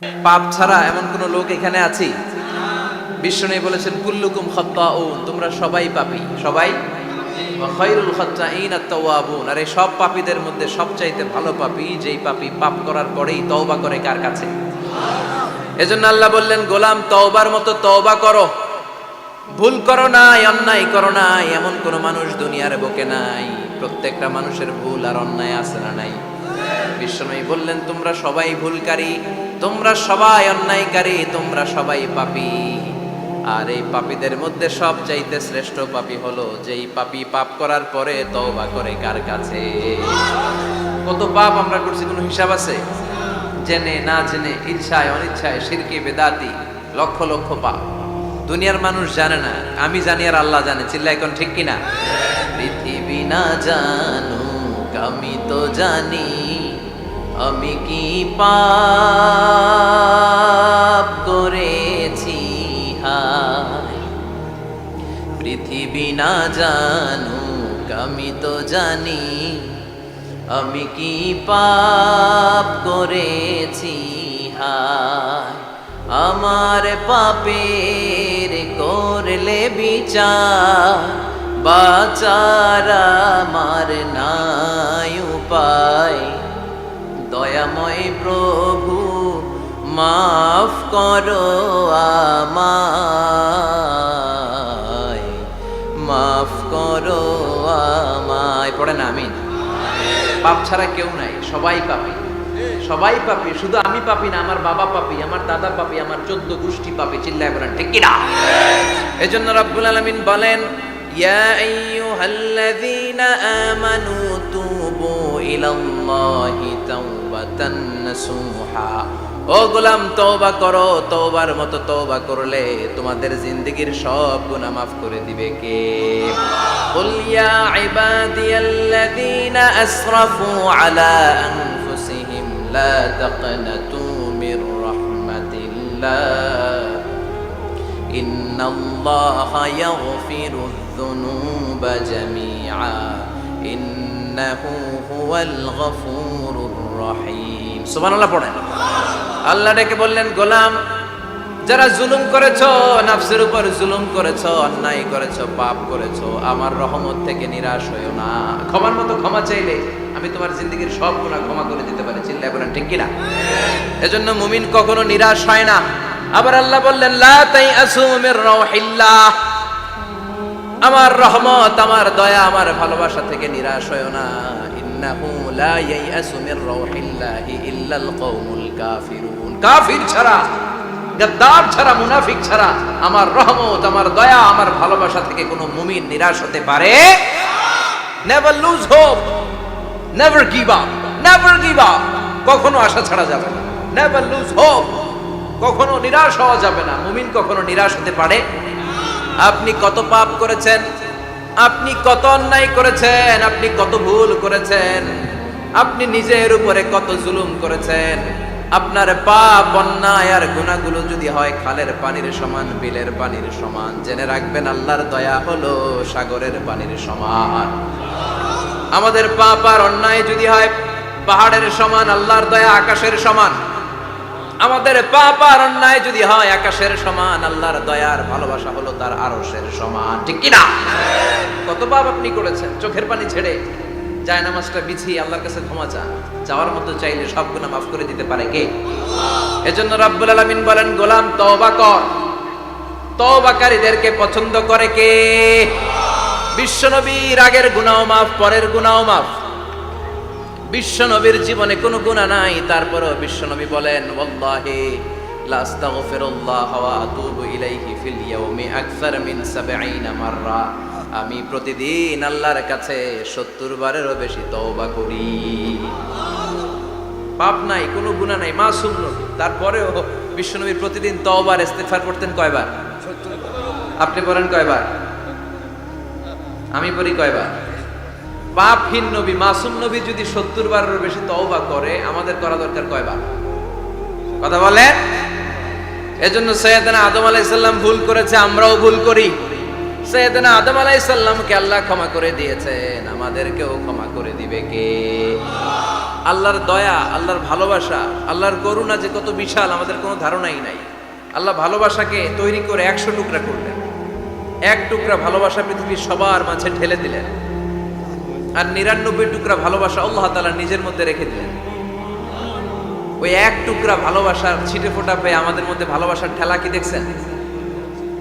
পাপ ছাড়া এমন কোন লোক এখানে আছি? বিশ্বনবী বলেছেন কুল্লুকুম খাত্তাউন, তোমরা সবাই পাপী, সবাই। ওয়া খায়রুল খাত্তাইন আত-তাওয়াবুন, আর এই সব পাপীদের মধ্যে সবচাইতে ভালো পাপী যেই পাপী পাপ করার পরেই তওবা করে। কার কাছে? এজন্য আল্লাহ বললেন, গোলাম তওবার মতো তওবা করো, ভুল করো নাই, অন্যায় করো নাই, এমন কোন মানুষ দুনিয়ার বুকে নাই। প্রত্যেকটা মানুষের ভুল আর অন্যায় আছে না নাই? বিশ্বনবী বললেন, তোমরা সবাই ভুলকারী, তোমরা সবাই অন্যায়কারী, তোমরা সবাই পাপী। আর এই পাপীদের মধ্যে সবচাইতে শ্রেষ্ঠ পাপী হলো যেই পাপী পাপ করার পরে তওবা করে। কার কাছে? কত পাপ আমরা করছি, কোনো হিসাব আছে? জেনে না জেনে, ইচ্ছায় অনিচ্ছায়, শিরকে বেদাতি, লক্ষ লক্ষ পাপ। দুনিয়ার মানুষ জানে না, আমি জানি আর আল্লাহ জানে। চিল্লা এখন ঠিক কিনা? পৃথিবী না জানুক আমি তো জানি, আমি কি পাপ করেছি হায়। পৃথিবী না জানুক আমি তো জানি, আমি কি পাপ করেছি হায়। আমার পাপের করলে বিচার, বাঁচার আমার নাই উপায়। দয়াময় প্রভু মাফ করো আমায়, মাফ করো আমায়। পড়েন আমিন। পাপ ছাড়া কেউ নাই, সবাই পাপী, সবাই পাপী। শুধু আমি পাপী না, আমার বাবা পাপী, আমার দাদা পাপী, আমার 14 গোষ্ঠী পাপী। চিল্লায় বলেন ঠিক কিনা? এজন্য রব্বুল আলামিন বলেন, ইয়া আইয়ুহাল্লাযীনা আমানু তুবু ইলাল্লাহি তাওবাতান নাসুহা। ও গোলাম, তওবা করো, তওবার মতো তওবা করলে তোমাদের জিন্দেগীর সব গুনাহ মাফ করে দিবে কে? কুল ইয়া ইবাদিয়াল্লাযীনা আসরাফু আলা আনফুসিহিম লা তাকনাতু মির রাহমাতিল্লাহ, ইন্নাল্লাহা ইয়াগফিরুয যুনুবা জামিআ, ইন্নাহু হুয়াল গফুরুর রহিম। সুবহানাল্লাহ পড়েন। আল্লাহ ডেকে বললেন, গোলাম যারা জুলুম করেছো, নফসের উপর জুলুম করেছো, অন্যায় করেছো, পাপ করেছো, আমার রহমত থেকে নিরাশ হইও না। ক্ষমার মতো ক্ষমা চাইলে আমি তোমার জিন্দেগীর সব গুনাহ ক্ষমা করে দিতে পারি। চিল্লায় বলেন ঠিক কিনা? এজন্য মুমিন কখনো নিরাশ হয় না। আবার আল্লাহ বললেন, লা তাইআসু মির রাউহিল্লাহ, আমার রহমত, আমার দয়া, আমার ভালোবাসা থেকে নিরাশ হইও না। ইন্নাহু লা ইয়াইআসু মির রাউহিল্লাহি ইল্লাল কওমুল কাফিরুন। কাফির ছাড়া, গাদ্দার ছাড়া, মুনাফিক ছাড়া আমার রহমত, আমার দয়া, আমার ভালোবাসা থেকে কোনো মুমিন নিরাশ হতে পারে। Never lose hope, never give up, never give up. কখনো আশা ছাড়া যাবে না। নেভার লুজ হোপ, কখনো নিরাশ হওয়া যাবে না। মুমিন কখনো নিরাশ হতে পারে। আপনি কত পাপ করেছেন, আপনি কত অন্যায় করেছেন, আপনি কত ভুল করেছেন, আপনি নিজের উপরে কত জুলুম করেছেন। আপনার পাপ, অন্যায় আর গুনাহগুলো যদি হয় খালের পানির সমান, বিলের পানির সমান, জেনে রাখবেন আল্লাহর দয়া হলো সাগরের পানির সমান। আমাদের পাপ আর অন্যায় যদি হয় পাহাড়ের সমান, আল্লাহর দয়া আকাশের সমান। আমাদের পাপ আর অন্যায় যদি হয় আকাশের সমান, আল্লাহর দয়ার ভালোবাসা হলো তার আরশের সমান। ঠিক কিনা? কত পাপ আপনি করেছেন, চোখের পানি ছেড়ে জায়নামাজটা বিছিয়ে আল্লাহর কাছে ক্ষমা চান। যাওয়ার মতো চাইলে সব গুনাহ মাফ করে দিতে পারে কে? এজন্য রব্বুল আলামিন বলেন, গোলাম তওবা কর। তওবাকারীদেরকে পছন্দ করে কে? বিশ্বনবীর আগের গুনাহ মাফ, পরের গুনাহ মাফ। বিশ্বনবীর জীবনে কোনো গুনাহ নাই, তারপরেও বিশ্বনবী বলেন, ওয়াল্লাহি লা আস্তাগফিরুল্লাহ ওয়া আতুবু ইলাইহি ফিল ইয়াউমি আকসার মিন ৭০ মাররা। আমি প্রতিদিন আল্লাহর কাছে ৭০ বারেরও বেশি তওবা করি। পাপ নাই, কোনো গুনাহ নাই, মাসুম নবী, তারপরেও বিশ্বনবী প্রতিদিন তওবার ইস্তিগফার করতেন কয়বার? ৭০ বার। আপনি পড়েন কয়বার? আমি পড়ি কয়বার? পাপহীন নবী, মাসুম নবী যদি ৭০ বারেরও বেশি তওবা করে, আমাদের করা দরকার কয়বার? কথা বলেন। এজন্য সাইয়েদনা আদম আলাইহিস সালাম ভুল করেছে, আমরাও ভুল করি। সাইয়েদনা আদম আলাইহিস সালামকে আল্লাহ ক্ষমা করে দিয়েছেন, আমাদেরকেও ক্ষমা করে দিবে কে? আল্লাহর দয়া, আল্লাহর ভালোবাসা, আল্লাহর করুণা যে কত বিশাল আমাদের কোনো ধারণাই নাই। আল্লাহ ভালোবাসাকে তৈরি করে 100 টুকরা করলেন, এক টুকরা ভালোবাসা পৃথিবীর সবার মাঝে ঢেলে দিলেন, আর 99 টুকরা ভালোবাসা আল্লাহ তাআলা নিজের মধ্যে রেখে দিলেন। ওই এক টুকরা ভালোবাসার ছিটে ফোটা পেয়ে আমাদের মধ্যে ভালোবাসার ঠেলা কি দেখছেন?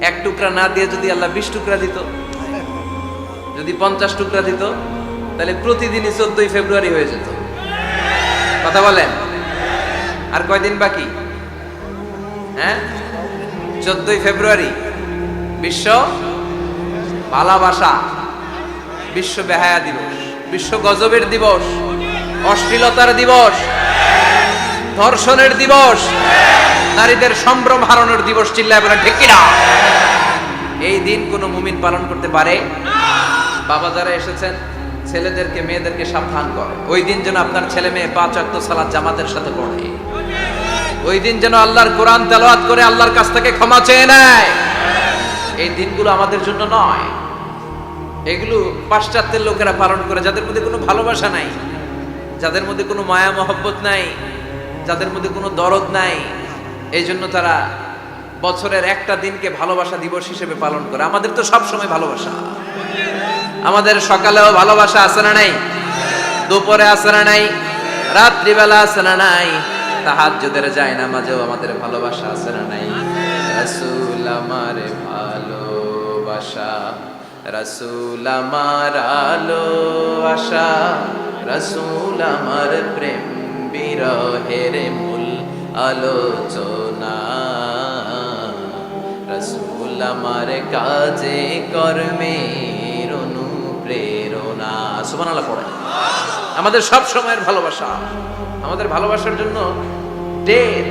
এক টুকরা না দিয়ে যদি আল্লাহ 20 টুকরা দিত, যদি 50 টুকরা দিত, তাহলে প্রতিদিনই 14 ফেব্রুয়ারি হয়ে যেত। কথা বলেন, আর কয়দিন বাকি? হ্যাঁ, 14 ফেব্রুয়ারি বিশ্ব ভালোবাসা, বিশ্ব বেহায়া দিবস, বিশ্ব গজবের দিবস, অশ্লীলতার দিবস, ধর্ষণের দিবস, নারীদের সম্ভ্রম হারানোর দিবস। চিল্লায় বলেন ঠিক কিনা? এই দিন কোন মুমিন পালন করতে পারে? বাবা যারা এসেছেন, ছেলেদেরকে মেয়েদেরকে সাবধান করে, ওই দিন যেন আপনার ছেলে মেয়ে 5 ওয়াক্ত সালাত জামাতের সাথে পড়ে, ওই দিন যেন আল্লাহর কোরআন তেলাওয়াত করে আল্লাহর কাছ থেকে ক্ষমা চেয়ে নেয়। এই দিনগুলো আমাদের জন্য নয়, এগুলো পাশ্চাত্যের লোকেরা পালন করে, যাদের মধ্যে কোনো ভালোবাসা নাই, যাদের মধ্যে কোনো মায়া মহব্বত নাই, যাদের মধ্যে কোনো দরদ নাই। এই জন্য তারা বছরের একটা দিনকে ভালোবাসা দিবস হিসেবে পালন করে। আমাদের তো সব সময় ভালোবাসা, আমাদের সকালেও ভালোবাসা আছে না নাই? দুপুরে আছে না নাই? রাত্রিবেলা আছে না নাই? তাহাজ্জুদের জায়নামাজেও আমাদের ভালোবাসা আছে না নাই? রাসূল আমার ভালোবাসা, রাসূল আমার আলো আশা, রাসূল আমার প্রেম বিরহের মূল আলোচনা, রাসূল আমার কাজে কর্মের অনুপ্রেরণা। সুবহানাল্লাহ পড়ে। আমাদের সব সময়ের ভালোবাসা, আমাদের ভালোবাসার জন্য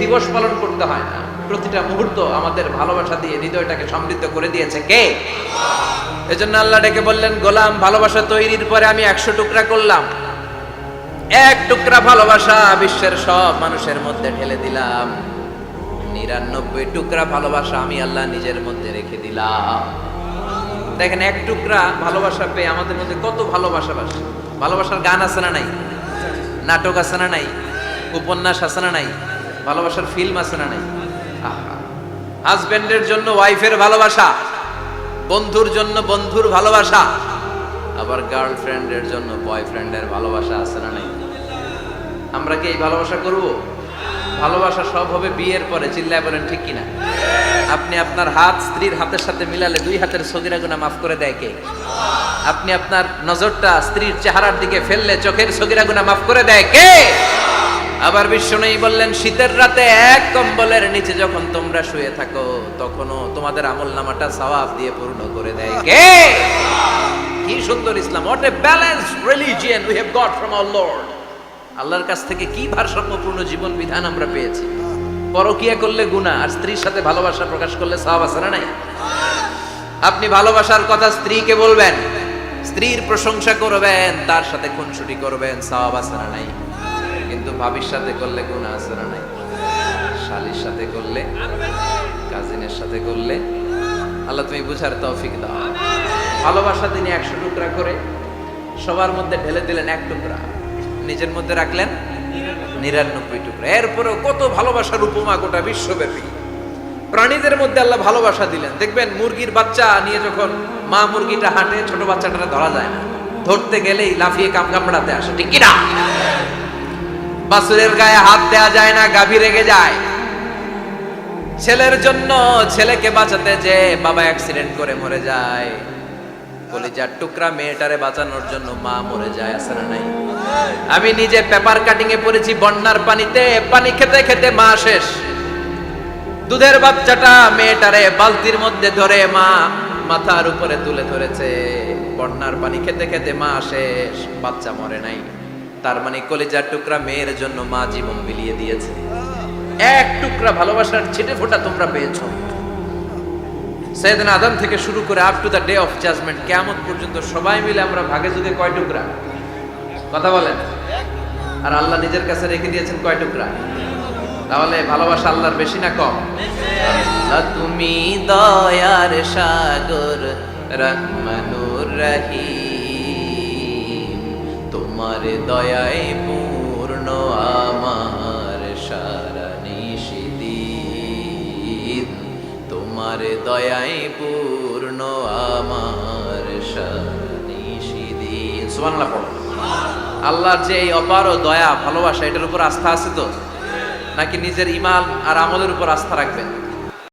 দিবস পালন করতে হয় না, প্রতিটা মুহূর্ত আমাদের ভালোবাসা দিয়ে হৃদয়টাকে সমৃদ্ধ করে দিয়েছে কে? এজন্য আল্লাহ ডেকে বললেন, গোলাম ভালোবাসা তৈরির পরে আমি 100 টুকরা করলাম, এক টুকরা ভালোবাসা বিশ্বের সব মানুষের মধ্যে ঢেলে দিলাম, 99 টুকরা ভালোবাসা আমি আল্লাহ নিজের মধ্যে রেখে দিলাম। দেখেন, এক টুকরা ভালোবাসা পেয়ে আমাদের মধ্যে কত ভালোবাসা বাসে। ভালোবাসার গান আছে না নাই? নাটক আছে না নাই? উপন্যাস আছে না নাই? ভালোবাসার ফিল্ম আছে না নাই? হাজবেন্ডের জন্য ওয়াইফের ভালোবাসা, বন্ধুর জন্য বন্ধুর ভালোবাসা, আবার গার্লফ্রেন্ডের জন্য বয়ফ্রেন্ডের ভালোবাসা আছে না নাই? আমরা কি এই ভালোবাসা করব? ভালোবাসা সব হবে বিয়ের পরে। চিল্লায় বলেন ঠিক কিনা? আপনি আপনার হাত স্ত্রীর হাতের সাথে মিলালে 2 হাতের সগীরা গুনাহ মাফ করে দেয় কে? আপনি আপনার নজরটা স্ত্রীর চেহারার দিকে ফেললে চোখের সগীরা গুনাহ মাফ করে দেয় কে? আবার বিশ্বনবী বললেন, শীতের রাতে এক কম্বলের নিচে যখন তোমরা শুয়ে থাকো, তখনও তোমাদের আমলনামাটা সওয়াব দিয়ে পূর্ণ করে দেয় কে? কি সুন্দর ইসলাম! What a balanced religion we have got from our Lord. আল্লাহর কাছ থেকে কি ভারসাম্যপূর্ণ জীবন বিধান আমরা পেয়েছি। পরকিয়া করলে গুনাহ, আর স্ত্রীর সাথে ভালোবাসা প্রকাশ করলে সওয়াব আছে না নাই? আপনি ভালোবাসার কথা স্ত্রীকে বলবেন, স্ত্রীর প্রশংসা করবেন, তার সাথে খুনসুটি করবেন, সওয়াব আছে না নাই? কিন্তু ভাবির সাথে করলে গুনাহ আছে না নাই? শালীর সাথে করলে, কাজিনের সাথে করলে। আল্লাহ তুমি বুঝার তৌফিক দাও। ভালোবাসা তিনি 100 টুকরা করে সবার মধ্যে ঢেলে দিলেন, এক টুকরা নিজের মধ্যে রাখলেন 99 টুকরা। এরপরেও কত ভালোবাসার উপমা গোটা বিশ্বব্যাপী। প্রাণীদের মধ্যে আল্লাহ ভালোবাসা দিলেন। দেখবেন মুরগির বাচ্চা নিয়ে যখন মা মুরগিটা হাঁটে, ছোট বাচ্চাটা ধরা যায় না, ধরতে গেলেই লাফিয়ে কামড়াতে আসে, ঠিক কিনা? বাছুরের গায়ে হাত দেয়া যায় না, গাভী রেগে যায়। ছেলের জন্য ছেলেকে বাঁচাতে যে বাবা অ্যাক্সিডেন্ট করে মরে যায়, কলিজার টুকরা মেয়েটারে বাঁচানোর জন্য মা মরে যায়, আছে না নাই? আমি নিজে পেপার কাটিং এ পড়েছি, বন্যার পানিতে পানি খেতে খেতে মা শেষ। দুধের বাচ্চাটা মেয়েটারে বালতির মধ্যে ধরে মা মাথার উপরে তুলে ধরেছে, বন্যার পানি খেতে খেতে মা শেষ, বাচ্চা মরে নাই। তার মানে কলিজার টুকরা মেয়ের জন্য মা জীবন বিলিয়ে দিয়েছে। এক টুকরা ভালোবাসার ছিটে ফোঁটা তোমরা পেয়েছো। সাইয়েদনা আদম থেকে শুরু করে up to the day of judgement, কিয়ামত পর্যন্ত সবাই মিলে আমরা ভাগে যুগে কয় টুকরা? কথা বলেন। আর আল্লাহ নিজের কাছে রেখে দিয়েছেন কয় টুকরা? তাহলে ভালোবাসা আল্লাহর বেশি না কম? আল্লাহ তুমি দয়ার সাগর, রহমানুর রহিম। তোমার দয়ায় পূর্ণ আমার সারা নিশিদিন, তোমার দয়ায় পূর্ণ আমার সারা নিশিদিন। সুবহানাল্লাহ পড়ো। আল্লাহর যে এই অপার দয়া ভালোবাসা, এটার উপর আস্থা আছে তো, নাকি নিজের ঈমান আর আমলের উপর আস্থা রাখবেন?